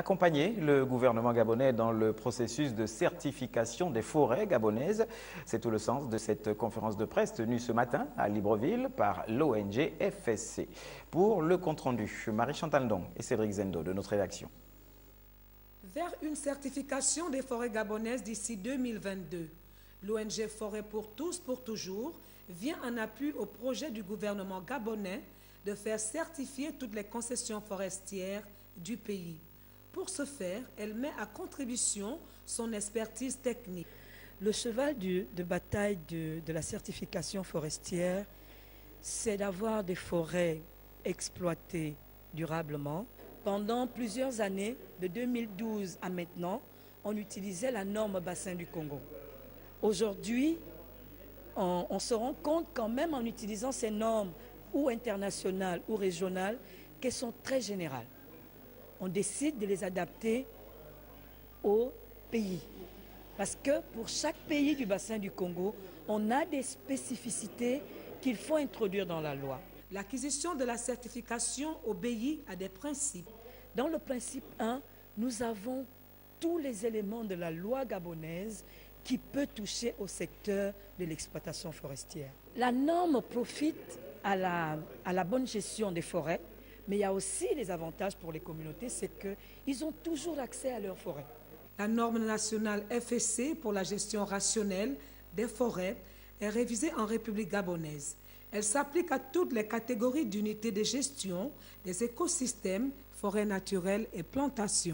Accompagner le gouvernement gabonais dans le processus de certification des forêts gabonaises. C'est tout le sens de cette conférence de presse tenue ce matin à Libreville par l'ONG FSC. Pour le compte-rendu, Marie-Chantal Ndong et Cédric Zendo de notre rédaction. Vers une certification des forêts gabonaises d'ici 2022, l'ONG Forêt pour tous, pour toujours vient en appui au projet du gouvernement gabonais de faire certifier toutes les concessions forestières du pays. Pour ce faire, elle met à contribution son expertise technique. Le cheval de bataille de la certification forestière, c'est d'avoir des forêts exploitées durablement. Pendant plusieurs années, de 2012 à maintenant, on utilisait la norme bassin du Congo. Aujourd'hui, on se rend compte quand même en utilisant ces normes ou internationales ou régionales qu'elles sont très générales. On décide de les adapter au pays. Parce que pour chaque pays du bassin du Congo, on a des spécificités qu'il faut introduire dans la loi. L'acquisition de la certification obéit à des principes. Dans le principe 1, nous avons tous les éléments de la loi gabonaise qui peut toucher au secteur de l'exploitation forestière. La norme profite à la bonne gestion des forêts, mais il y a aussi les avantages pour les communautés, c'est qu'ils ont toujours accès à leurs forêts. La norme nationale FSC pour la gestion rationnelle des forêts est révisée en République gabonaise. Elle s'applique à toutes les catégories d'unités de gestion des écosystèmes, forêts naturelles et plantations.